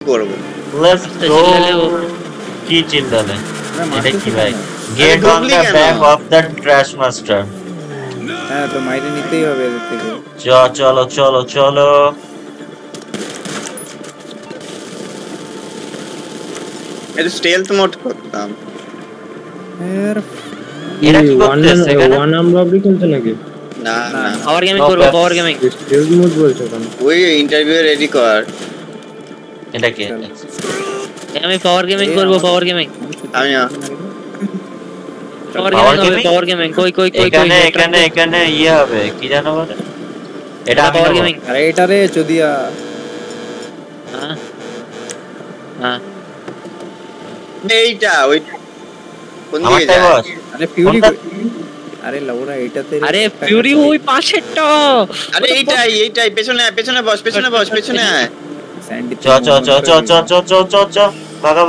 করব let's go কি চিল্লালে এটা কি ভাই get on the back of the trash master হ্যাঁ তো মাইরে নিতেই হবে এদের থেকে চলো চলো চলো এটা স্টেলথ মোড করতাম এরা কি করতেছে এখানে ওয়ান নাম্বার অবধি খেলছে নাকি না না পাওয়ার গেমিং করব পাওয়ার গেমিং স্টেজ মোড বলছো কেন ওই ইন্টারভিউ রেডি কর এটা কি আমি পাওয়ার গেমিং করব পাওয়ার গেমিং আমি পাওয়ার গেমিং কই এখানে ইয়ে হবে কি জানো বলে এটা পাওয়ার গেমিং আরে এটা রে চদিয়া হ্যাঁ এইটা ওই কোন দিকে আমারটাই যায় বস আরে ফিউরি আরে লাউরা এটাতে আরে ফিউরি ওই পাশেরটা আরে এইটাই পেছনে বস পেছনে আয় স্যান্ডি চ ভাগা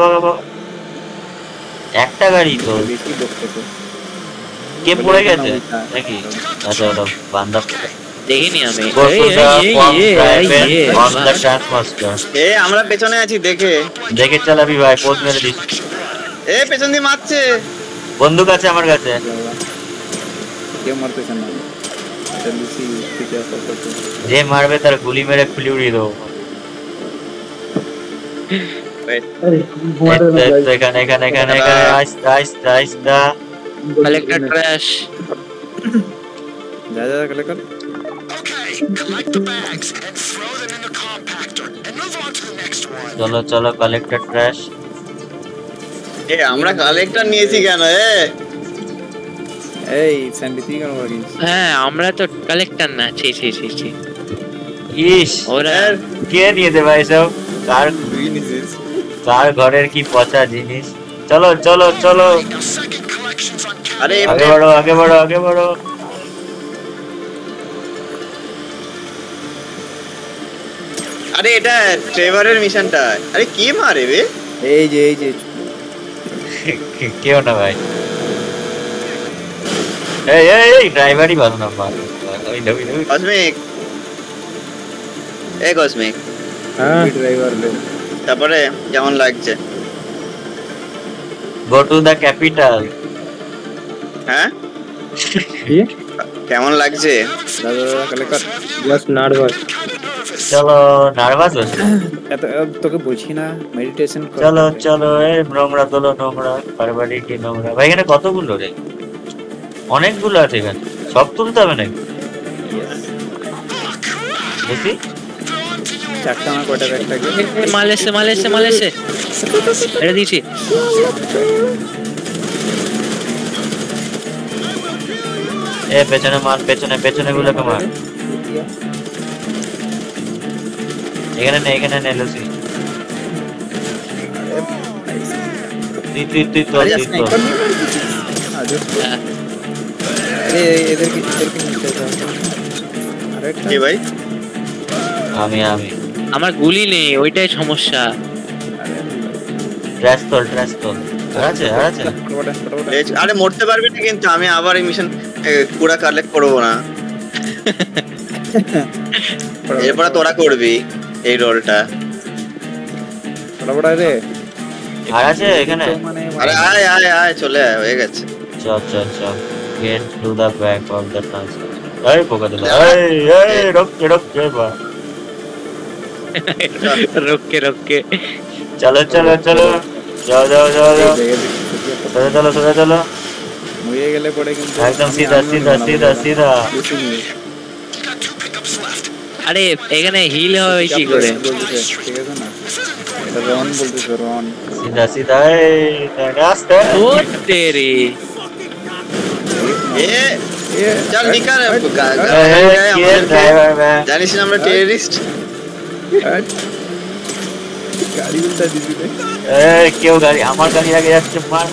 একটা গাড়ি তো বেশি বকতেছে কে পড়ে গেছে নাকি আচ্ছা ওটা বান্দা দেখিনি আমি আমরা পেছনে আছি দেখে চালাবি ভাই পোজ মেরে দিস পেছন দিয়ে মারছে বন্দুক আছে আমার কাছে কেউ মারতেছে না লুসি থেকে যে মারবে তার গুলি মেরে খুলি উড়িয়ে দেবো এখানে আস্তা কালেক্টর ট্র্যাশ যা কালেক্টর চলো কালেক্টর ট্র্যাশ আমরা কালেক্টর নিয়েছি কেন এই স্যান্ডি তুই কেন মারিস হ্যাঁ আমরা তো কালেক্টর না ছি ইস ওরা কে নিয়ে দেবে এসব কার ঘরের কি পচা জিনিস চলো আরে আগে বড়ো আরে এটা ট্রেভারের মিশনটা আরে কে মারে বে এই যে কেউ না ভাই এই ড্রাইভারই ভালো না কসমিক হ্যাঁ ড্রাইভার লে তারপরে কেমন লাগছে গো টু দা ক্যাপিটাল হ্যাঁ কি কেমন লাগছে দাদা কালেক্টর জাস্ট নার্ভাস চলো নার্ভাস হচ্ছে এত তোকে বলছি না মেডিটেশন কর চলো এই নোংরা তোলো নোংরা পারবাড়ি কি নোংরা ভাই এখানে কতগুলো রে অনেকগুলো আছে এখানে সব তুলতে হবে নাকি দেখি চারটা না কয়টা একটা মালেছে এটা দিছি পেছনে মার পেছনে গুলোকে মার এখানে নে লুসি তুই তো আরে এদের কি আরে কি ভাই আমি আমার গুলি নেই ওইটাই সমস্যা ট্র্যাশ তোল আছে আরে মরতে পারবি না কিন্তু আমি আবার এই মিশন পুরা কালেক্ট করবো না এরপর তোরা করবি এই রোলটা বড় রে আর আছে এখানে আরে আয় চলে আয় হয়ে গেছে চল get to the back of the transfer এই পোকা দিল এই রোক বা রোকে চলো যাও চলো মরে গেলে পড়ে কিন্তু একদম সিধা আরে এখানে হিল হবে কি করে ঠিক আছে না এটা রন বলতেছে রন সিধা এই রাস্তা ও তেরি চল নিকাল জানিস না আমরা টেররিস্ট গাড়ি উল্টা দিবি রে কেউ গাড়ি আমার গাড়ি আগে যাচ্ছে মার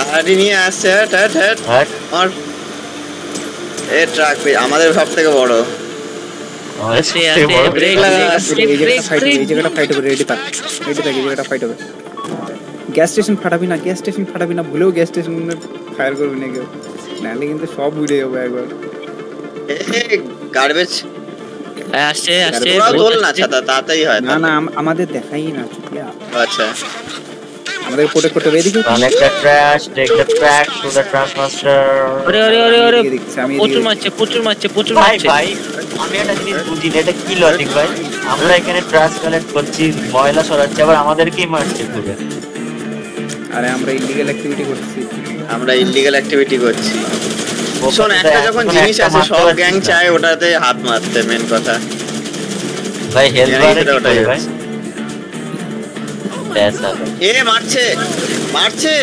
গাড়ি নিয়ে আসছে আর ট্রাক আমাদের সব থেকে বড় ব্রেক লাগা এই জায়গাটা ফাইট হবে রেডি থাক এই জায়গাটা ফাইট হবে গ্যাস স্টেশন ফাটাবি না ভুলেও গ্যাস স্টেশনে ফায়ার করবি না কেউ নাহলে কিন্তু সব উড়ে যাবে একবার গার্বেজ আসছে আসছে ওরা বহুত দোল না আসছে। ছাতা তাতেই হয় না না আমাদের দেখাই না চুপিয়া আচ্ছা আমাদের প্রোটেক্ট করতে হবে এদিকে Collect the trash, take the track to the trash master. ওরে ওরে ওরে ওরে এদিকে দেখছি, আমি প্রচুর এদিকে মারছে প্রচুর মারছে প্রচুর ভাই মারছে ভাই আমি একটা জিনিস বুঝি না, এটা কি লজিক ভাই? আমরা এখানে ট্রাশ কালেক্ট করছি, ময়লা সরাচ্ছি, আবার আমাদেরকেই মারছে ঘুরে। আরে আমরা ইলিগাল অ্যাক্টিভিটি করছি আমরা ইলিগাল অ্যাক্টিভিটি করছি শোন ওখানে একটা যখন এখন জিনিস একটা আছে মারতে সব পারছি গ্যাং না। চায় ওটাতে হাত মারতে মেন কথা ভাই হেল্প জানি বারে সেটা কি ওটাই করে ভাই? হচ্ছে। পেশা এ মারছে মারছে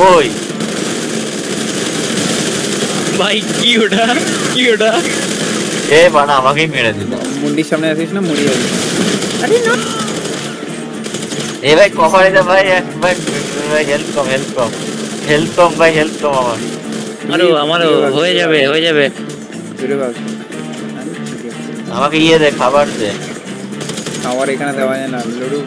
ওই ভাই কি ওটা কি ওটা এ বানা আমাকেই মেরে দিল। মুন্ডির সামনে আসিস না মুড়ি যাবি এ ভাই কভারে দে ভাই, একবার ভাই হেল্প কম হেল্প কম হেল্প কম ভাই, হেল্প কম আমার। আমারও হয়ে যাবে হয়ে যাবে জোরে ভাগ আমাকে ইয়ে দে, খাবার দে। খাবার এখানে দেওয়া যায় না লড়ু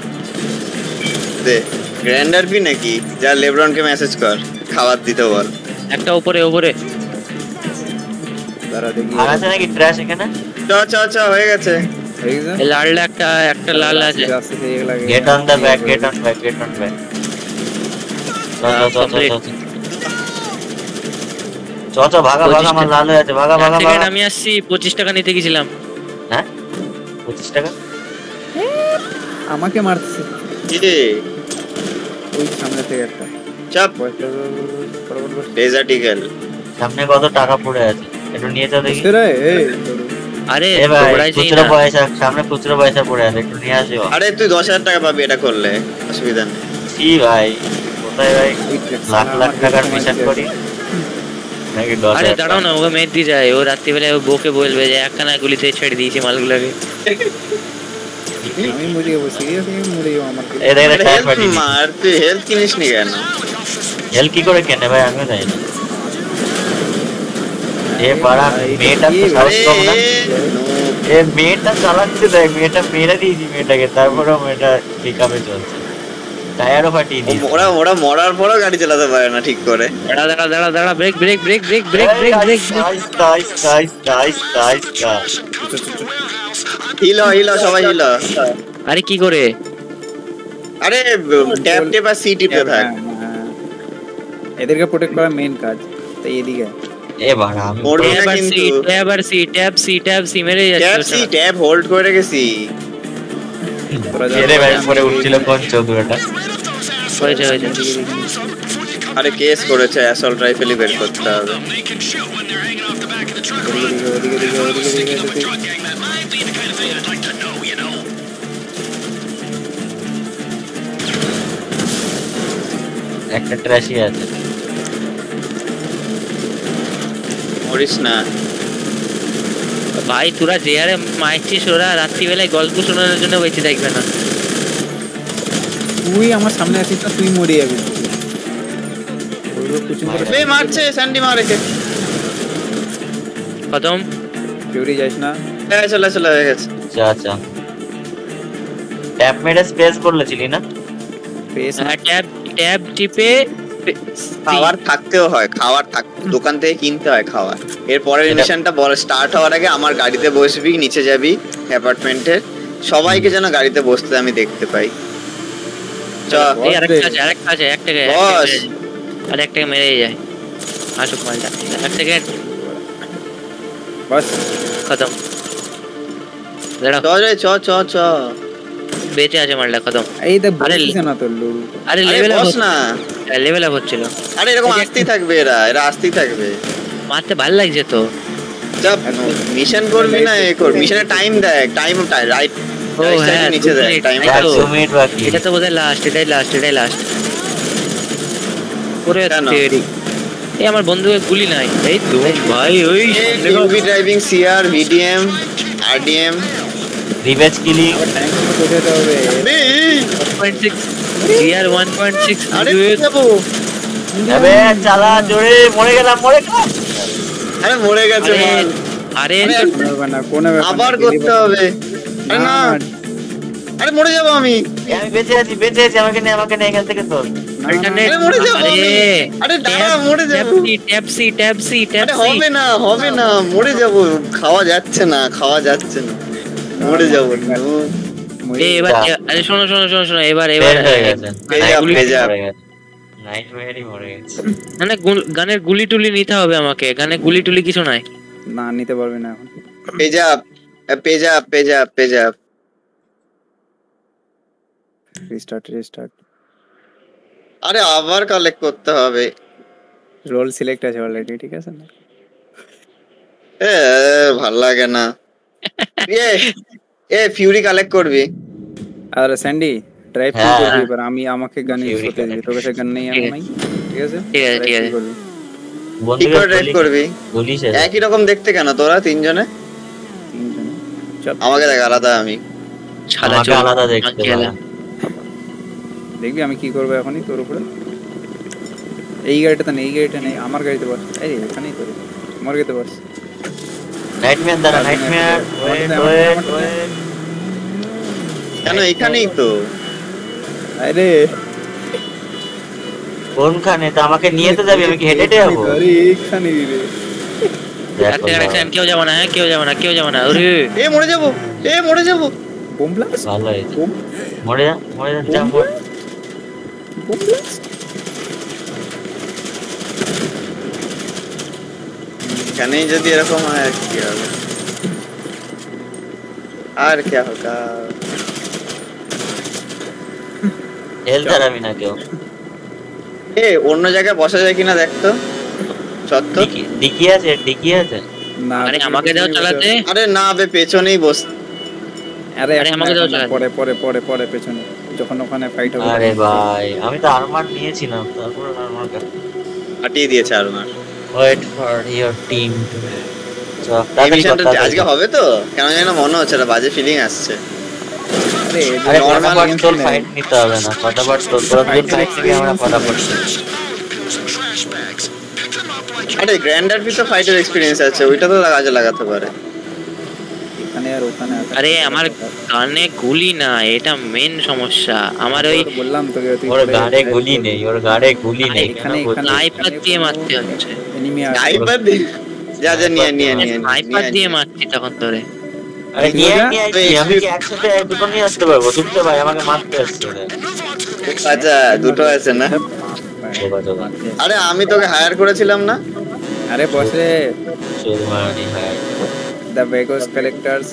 দে গ্র্যান্ডার বি নাকি যা লেব্রনকে মেসেজ কর খাবার দিতে বল একটা উপরে উপরে তারা দেখি আর আছে নাকি ট্র্যাশ এখানে? চ চ চ হয়ে গেছে হয়ে গেছে এই লাল একটা একটা লাল আছে রাস্তা থেকে এগুলা get on the back, get on back, get on back. চ চ ভাগা ভাগা, আমার লাল হয়ে আছে, ভাগা ভাগা ভাগা। আমি আসছি 25 টাকা নিতে গেছিলাম হ্যাঁ 25 টাকা? আমাকে মারছে কি রে ওই সামনে থেকে একটা চাপ পয়সা বরাবর বস ডেজার্ট ইগল সামনে কত টাকা পড়ে আছে, একটু নিয়ে যাও দেখি। রে এই লড়ু আরে এ ভাই দৌড়াইছি খুচরো না পয়সা, সামনে খুচরো পয়সা পড়ে আছে, একটু নিয়ে আসিও। আরে তুই 10,000 টাকা পাবি এটা করলে অসুবিধা নেই কি ভাই কোথায় ভাই ওই ট্রেক লাখ লাখ টাকার মিশন করি নাকি 10,000 আরে টাকা? দাঁড়াও না ওকে মেদ দিয়ে যায় ও রাত্রিবেলায় ও বউকে বলবে যে একখানা গুলিতে ছেড়ে দিয়েছি মালগুলোকে আমি মুড়ি যাবো সিরিয়াসলি মুড়ি যাবো আমার এই দেখ আরে ট্যাগ হেল্প পাঠিয়ে মার তুই হেল্প কিনিস নি কেন হেল কি করে কেনে ভাই, আমিও জানি না। এ বাড়া মেয়েটা তো সাহস কম না। এ মেয়েটা চালাচ্ছে দেখ, মেয়েটা মেরে দিয়েছি মেয়েটাকে, তারপরেও মেয়েটা পিকআপে চলছে, টায়ারও ফাটিয়ে দিয়েছে। ওরা ওরা মরার পরও গাড়ি চালাতে পারে না ঠিক করে দাঁড়া দাঁড়া দাঁড়া দাঁড়া break break break break break break break heal সবাই হিল আরে কি করে আরে ট্যাপ টেপ আর সি টিপে থাক এদেরকে প্রোটেক্ট করা মেইন কাজ তাই এদিকে এ বাড়া আমি মরবি না ট্যাব আর কিন্তু সি ট্যাব আর সি ট্যাব সি মেরে ট্যাপ যাচ্ছে সি ট্যাপ হোল্ড করে রেখেছি তোরা যা এরে ভাই উপরে উঠছিল কোন চৌধুরীটা? হয়েছে হয়েছে আরে কেস করেছে অ্যাসল্ট রাইফেলই বের করতে হবে ওদিকে একটা ট্র্যাশই আছে। মরিস না ভাই তোরা যে আরে মাইছিস ওরা রাত্রিবেলায় গল্প শোনানোর জন্য বেঁচে থাকবে না তুই আমার সামনে আছিস না তুই মরে যাবি এ মারছে স্যান্ডি মারেছে খতম কেউরি যাইস না চলে চলে হয়ে গেছে আচ্ছা আচ্ছা ট্যাপ মেরে স্পেস করলেছিলি না? পেস ট্যাব ট্যাব টিপে খাবার থাকতেও হয় খাবার দোকান থেকে কিনতে হয় খাবার এরপরের মিশনটা বল স্টার্ট হওয়ার আগে আমার গাড়িতে বসবি নিচে যাবি অ্যাপার্টমেন্টের সবাইকে যেন গাড়িতে বসতে আমি দেখতে পাই চ এই আরেকটা আছে এক টাকা বস আর এক টাকা মেরেই যায় আসুক মালটা এক সেকেন্ড বাস খতম দাঁড়া চ রে চ চ চ বেঁচে আছে মালটা খতম এই দেখ আরে বলছিস না তোর লড়ু আরে আরে লেভেল বস না লেভেল আপ হচ্ছিল আরে এরকম আসতেই থাকবে এরা আসতেই থাকবে মারতে ভালো লাগছে তো যা মিশন করবি না এ কর মিশনের টাইম দেখ টাইম রাইট ও হ্যাঁ নিচে দেখ টাইম এই তো। 100 মিনিট বাকি। এটা তো বোধহয় লাস্ট এটাই লাস্ট করে কেন? তেরি এই আমার বন্ধুকে গুলি নাই এই তো ভাই ওই UB driving CR VDM RDM revenge killing time তো কোথায় হবে 1.6 জিআর 1.6 আরে যাবো আবে চালা জোরে, মরে গেলাম আরে মরে গেছে মাল আরে কোন আবার করতে হবে আরে না আরে মরে যাবো আমি আমি বেঁচে আছি আমাকে নে এখান থেকে তোর। অল্টারনেট আরে মরে যাবো আমি। আরে দাঁড়া, মরে যাবো। ট্যাপ সি আরে হবে না, হবে না, মরে যাব, খাওয়া যাচ্ছে না, খাওয়া যাচ্ছে না, মরে যাব। এবার আরে শোনো এবার ফেল হয়ে গেছে। পেজা নাইটমেয়ারই মরে গেছে। মানে গানের গুলি টুলি নিতে হবে আমাকে, গানে গুলি টুলি কিছু নাই। না নিতে পারবে না এখন। Payza restart. আরে আবার কালেক্ট করতে হবে। রোল সিলেক্ট আছে অলরেডি, ঠিক আছে না? ভাল লাগে না। ফিউরি কালেক্ট করবি? আর স্যান্ডি ড্রাইভ হ্যাঁ, করবি হ্যাঁ। এবার, আমি আমাকে গান ইউজ Fury করতে দিবি, collect তোর কাছে গান নেই এখন নাই, ঠিক আছে? ঠিক আছে, ঠিক Drive আছে। করবি। কি বন্ধুকে করে ড্রাইভ করবি? গুলি শেষ। একই রকম দেখতে কেন তোরা তিনজনে? তিনজনে। চল আমাকে দেখ আলাদা, আমি শালা আমাকে চল, আলাদা দেখতে খেলা। পারে। দেখবি আমি কি করবো এখনই তোর উপরে। এই গাড়িটা নেই, আমার গাড়িতে বস। এই এখানেই তোর, আমার গাড়িতে বস। নাইটমেয়ার দাঁড়া, নাইটমেয়ার ওয়েট। কেন এখানেই তো। আরে কোনখানে? তো আমাকে নিয়ে তো যাবি, আমি কি হেঁটে যাবো? আরে এখানেই রে। দেখো অ্যাকশন, কেউ যাবে না, কেউ যাবে না। আরে মরে যাবো। বোম ব্লাস্ট, ভালো হয়েছে। বোম মরে যা যা মর। ব্লাস্ট। এখানেই যদি এরকম হয় আর কি হবে? আর কে হোগা? হেল দাঁড়াবি না কেউ। অন্য জায়গায় বসা যায় কিনা দেখতো। সত্য। ডিকি আছে। না আরে আমাকে দাও চালাতে। আরে না বে, পেছনেই বস। আরে আরে আমাকে দাও চালাতে। পরে পেছনে যখন ওখানে ফাইট হবে। আরে ভাই আমি তো আর্মার নিয়েছিলাম, তারপর আর্মার হাঁটিয়ে দিয়েছে আর না। Wait for your team. এই মিশনটা আজকে হবে তো? কেন জানি না মনে হচ্ছে, একটা বাজে ফিলিং আসছে। আরে normal নরমাল game তোর খেলে। ফাইট নিতে হবে না, ফটাফট তোর ফাইট থেকে আমরা ফটাফট। আরে গ্র্যান্ডার পিসে ফাইটের এক্সপেরিয়েন্স আছে, ওইটা তো কাজে লাগাতে পারে। এখানে আর ওখানে আরে আমার গানে গুলি না, এটা মেন সমস্যা। আমার ওই বললাম তোকে তুই ওর গাড়ে গুলি নেই, ওর গাড়ে গুলি নেই। এখানে স্নাইপার দিয়ে মারতে হচ্ছে। এনিমি আছে। স্নাইপার দিয়ে যা নিয়ে স্নাইপার দিয়ে মারছি তখন ধরে। আরে নিয়ে আইছি, আমি কি একসাথে দুটো নিয়ে আসতে পারবো? তুমি তো ভাই আমাকে মারতে আসছো। আচ্ছা, দুটো আছে না? আরে আমি তোকে হায়ার করেছিলাম না? আরে বসে চুলমানি হাই। দ্য ভেগোস কালেক্টরস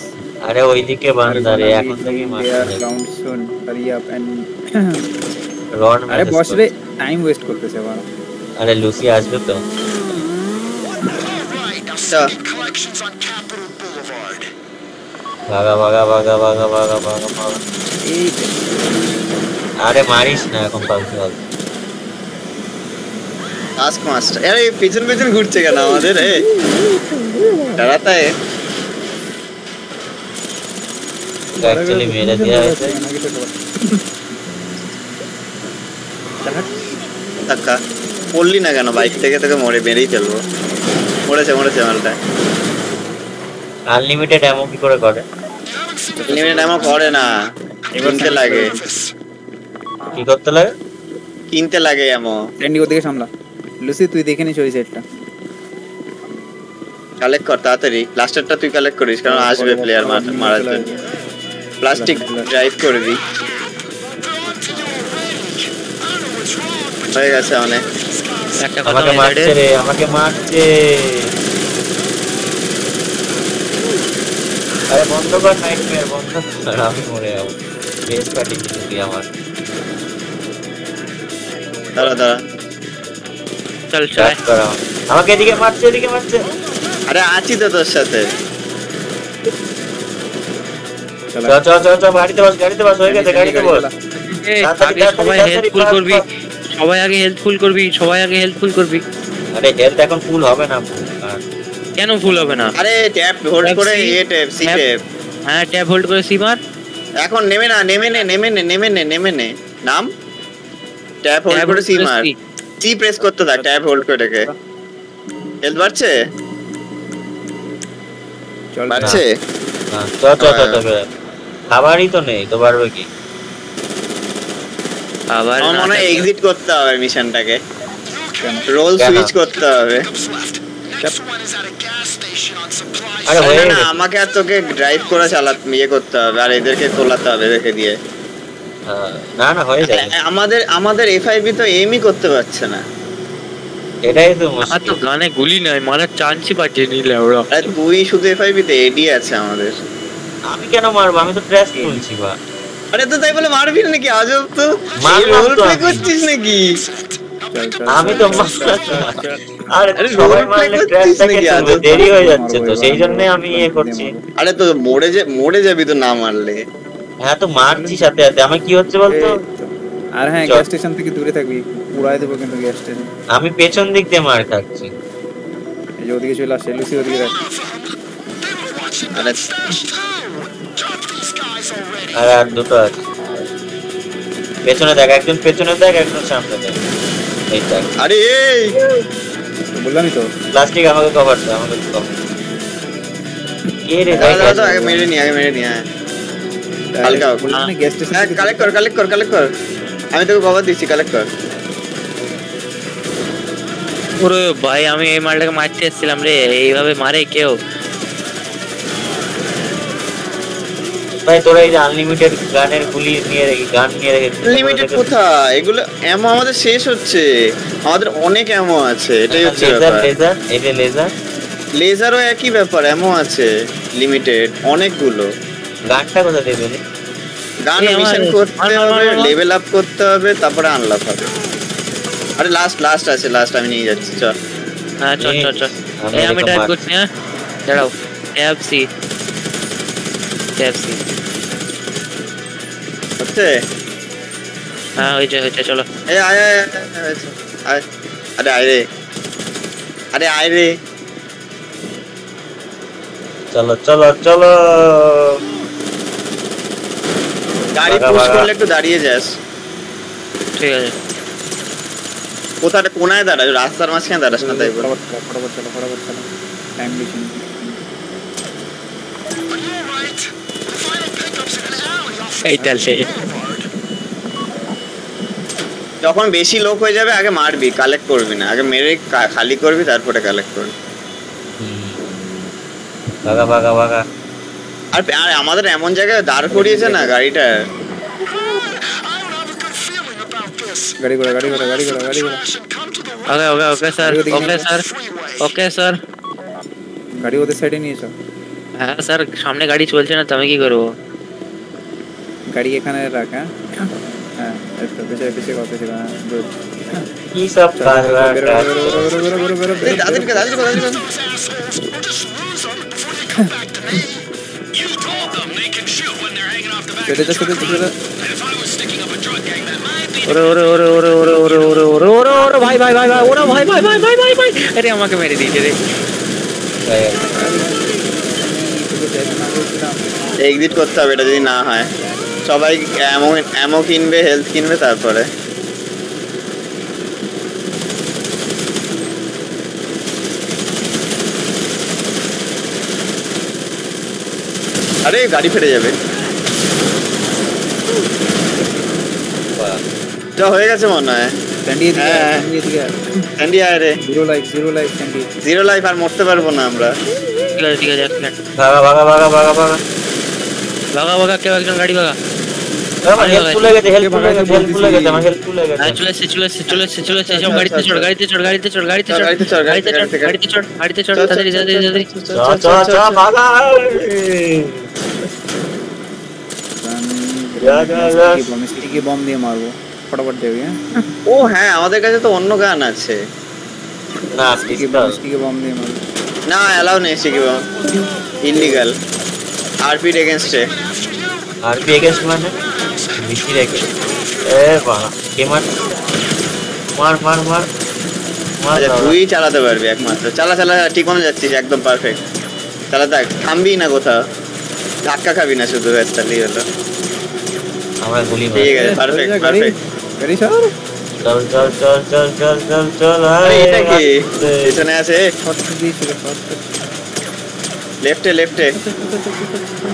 আরে ওইদিকে বান্দারে এখন থেকে মারতে round soon, hurry up and rod. আরে বস রে, টাইম ওয়েস্ট করতেছে বাবা। আরে লুসি আসবে তো। আচ্ছা ভাগা। এই আরে মারিস না এখন ফালতু। টাস্ক মাস্টার, আরে পিছন ঘুরছে কেন আমাদের? দাঁড়াতে অ্যাকচুয়ালি মেরে দেয়া হয়েছে। ধাক্কা পড়লি না কেন? বাইক থেকে তোকে মেরেই ফেলবো। মরেছে মালটা। আনলিমিটেড অ্যামো কি করে করে? লিমিটেড এমন করে না, কিনতে লাগে। কি করতে লাগে? কিনতে লাগে এমন। ট্রেন্ডি ওদিকে সামলা। লুসি তুই দেখে নিস ওই সাইডটা। কালেক্ট কর তাড়াতাড়ি, লাস্টারটা তুই কালেক্ট করিস, কারণ আসবে প্লেয়ার মারার জন্য। প্লাস্টিক ড্রাইভ করবি। হয়ে গেছে অনেক। একটা কথা আমাকে মারছে রে, আমাকে মারছে। আরে বন্ধ কর নাইটমেয়ার, বন্ধ কর, আমি মরে যাবো। বেশ কাটি দিবি আমার। দাঁড়া চল চার্জ করা আমাকে এদিকে মারছে। আরে আছি তো তোর সাথে। চ গাড়িতে বস হয়ে গেছে, গাড়িতে বস। সবাই আগে হেল্পফুল করবি। আরে হেলথ এখন ফুল হবে না। কেন ফুল হবে না? আরে ট্যাপ হোল্ড করে সি ট্যাপ। হ্যাঁ, ট্যাব হোল্ড করে সি মার। এখন নেমে নে নাম। ট্যাপ হোল্ড করে সি মার। সি প্রেস করতে থাক, ট্যাব হোল্ড করে রেখে। হেলথ বাড়ছে? বাড়ছে? চ খাবারই তো নেই তো বাড়বে কি? আবার আমার মনে হয় এক্সিট করতে হবে মিশনটাকে, রোল কেন? সুইচ করতে হবে। আরে হয়ে না না, গেছে। আমাকে আর তোকে ড্রাইভ করে চালাতে ইয়ে করতে হবে, আর এদেরকে তোলাতে হবে এদেরকে দিয়ে। না না হয়ে যাবে, আমাদের এফআইবি তো এমই করতে পারছে না। এটাই তো আমার তো মুশকিল। গানে গুলি নাই, মারার চান্সই পাচ্ছি নিলে ওরা। আরে তুই শুধু এফআইবি তে, এডি আছে আমাদের। আমি কেন মারবো, আমি তো ট্র্যাশ তুলছি বা। আরে তো তাই বলে মারবি না নাকি? আজব তো, মারলাম রোল তো প্লে আমি। করছিস নাকি? আমি তো আরে আরে সবাই role play মারলে করছিস ট্র্যাশটাকে নাকি? তুলবে, আজব। দেরি হয়ে যাচ্ছে তো সেই জন্য আমি ইয়ে করছি। আরে তো মরে যাবি তো না মারলে। হ্যাঁ তো মারছি সাথে সাথে, আমার কি হচ্ছে বলতো, আর হ্যাঁ, চল। গ্যাস স্টেশন থেকে দূরে থাকবি, উড়াই দেবো কিন্তু গ্যাস স্টেশন। আমি পেছন দিক দিয়ে মার খাচ্ছি। এই যে ওদিকে চলে আসছে, লুসি ওদিকে দেখ। আরে আর দুটো আছে পেছনে দেখ, একজন পেছনে দেখ, একজন সামনে দেখ। এই দেখ আরে এই তো বললামই তো। প্লাস্টিক আমাকে কভার দে, আমাকে কভার কে রে ভাই, দাঁড়া দাঁড়া, আগে মেরে নি হ্যাঁ। হালকা হোক। বললাম না, গ্যাস স্টেশন হ্যাঁ, থেকে কালেক্ট কর। আমি তোকে কভার দিচ্ছি, কালেক্ট কর। ওরে ভাই, আমি এই মালটাকে মারতে এসেছিলাম রে, এইভাবে মারে কেউ? ভাই তোরা এই যে আনলিমিটেড গানের গুলি নিয়ে রেখে, গান নিয়ে রেখে লিমিটেড কোথায়? এগুলো অ্যামো আমাদের শেষ হচ্ছে, আমাদের অনেক অ্যামো আছে, এটাই হচ্ছে লেজার ব্যাপার। লেজার এই যে লেজার লেজারও একই ব্যাপার, অ্যামো আছে লিমিটেড অনেকগুলো। গানটা কোথা দেবে রে? গান এই আমার- মিশন করতে মার, মার, হবে, মার, মার। লেভেল আপ করতে হবে, তারপরে আনলক হবে। আরে লাস্ট আছে, আমি নিয়ে যাচ্ছি, চল। হ্যাঁ চল চল চল। এই আমি টাইপ করছি, হ্যাঁ দাঁড়াও। ট্যাব সি হচ্ছে হ্যাঁ হয়েছে চলো। এই আয় আরে আয় রে। চলো চলো চলো, গাড়ি বাগা, পুশ বাগা। করলে একটু দাঁড়িয়ে যাস। ঠিক আছে। কোথায় কোনায় দাঁড়াস, রাস্তার মাঝখানে দাঁড়াস না, তাই বল। ফটাফট চলো। টাইম বেশি নেই। এইটা সেই যখন বেশি লোক হয়ে যাবে আগে মারবি, কালেক্ট করবি না, আগে মেরে খালি করবি, তারপরে কালেক্ট করবি। ভাগা ভাগা ভাগা। আর আমাদের এমন জায়গায় দাঁড় করিয়েছে না গাড়িটা। গাড়ি ঘোড়া। Okay sir, okay sir. গাড়ি ওদের সাইডে নিয়ে চল। হ্যাঁ স্যার, সামনে গাড়ি চলছে না তো আমি কি করবো? গাড়ি এখানে রাখ। হ্যাঁ একটু পেছে কর। গুড। কি সব কাজ এই দাদির কা। চলে। ওরে ভাই ওরে ভাই, আরে আমাকে মেরে দিয়েছে রে। এক্সিট করতে হবে, এটা যদি না হয়। সবাই অ্যামো কিনবে, হেলথ কিনবে, তারপরে আরে গাড়ি ফেটে যাবে। যা হয়ে গেছে মনে হয়। স্যান্ডি এদিকে। স্যান্ডি আয় রে। Zero life Sandy. 0 লাইফ, আর মরতে পারবো না আমরা। ঠিক আছে এক মিনিট। ভাগা ভাগা ভাগা ভাগা ভাগা। ভাগা কেউ একজন গাড়ি ভাগা। আমার হেল্প ফুলে গেছে, হেল্প ফুলে গেছে, আমার হেল্প ফুলে গেছে। হ্যাঁ চলে এসছে। সব গাড়িতে চড়। তাড়াতাড়ি চ ভাগা। স্টিকি বম দিয়ে মারবো, ফটাফট দেবে। ও হ্যাঁ, আমাদের কাছে তো অন্য গান আছে। না স্টিকি বম দিয়ে মারবো। না, অ্যালাউ নেই কি বল, ইলিগাল। আরপি এগেইনস্টে। আরপি এগেইনস্ট মানে বেশি রেখে। এ বাবা কে মার আচ্ছা, তুই চালাতে পারবি একমাত্র। চালা ঠিকমতো যাচ্ছিস, একদম পারফেক্ট। চালা দেখ, থামবি না কোথাও, ধাক্কা খাবি না শুধু, তাহলেই হলো। আমার গুলি মার। ঠিক আছে, পারফেক্ট। গাড়ি সর। চল। আরে এটা কি পেছনে আছে? শর্টকাট দিয়েছিল, লেফটে।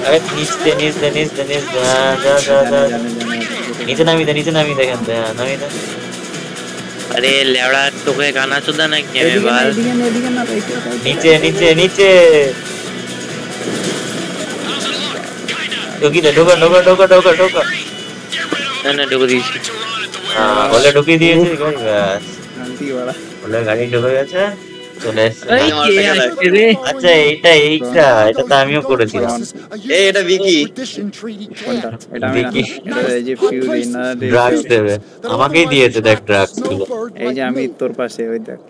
আরে নিচ দে। জানে নিচে নামিয়ে দে দেখেন নামিয়ে দে। আরে লেওড়া তোকে গানা চোদা নাকি আমি এদিকে না, বাল এদিকে না, right এ, right এ। নিচে ঢুকি দে, ঢোকা না ঢুকে দিয়েছি। বলে ঢুকিয়ে দিয়েছি ব্যাস, শান্তি বাড়া। বলে গাড়ি ঢুকে গেছে, চলে এসছে। এই কে আসছে রে? আচ্ছা এটা তো আমিও করেছিলাম। এই এটা বিকি কোনটা? এটা আমি না, দেখি। এটা এই যে ফিউরি না রে। ড্রাগস দেবে, আমাকেই দিয়েছে দেখ ড্রাগস গুলো, এই যে আমি তোর পাশে, ওই দেখ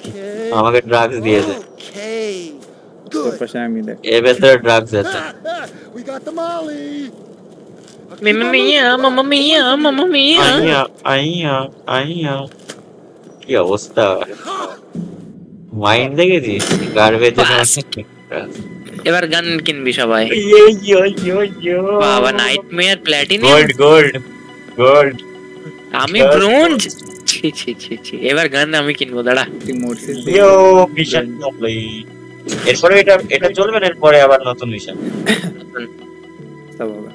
আমাকে ড্রাগস দিয়েছে, তোর পাশে আমি দেখ। এর ভেতরে ড্রাগস আছে। মামা মিয়া। আইয়া কি অবস্থা, মাইন্ড দেখেছিস গার্বেজের এবার গান কিনবি সবাই। বাবা নাইটমেয়ার প্ল্যাটিনিয়াম, গোল্ড আমি ব্রোঞ্জ। ছি এবার গান আমি কিনবো, দাঁড়া। তুই মরছিস ইয়ো মিশন কমপ্লিট। এরপরে এটা চলবে না, এরপরে আবার নতুন মিশন। সব হবে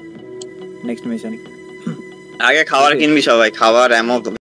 নেক্সট মিশন। আগে খাবার কিনবি সবাই, খাবার এমন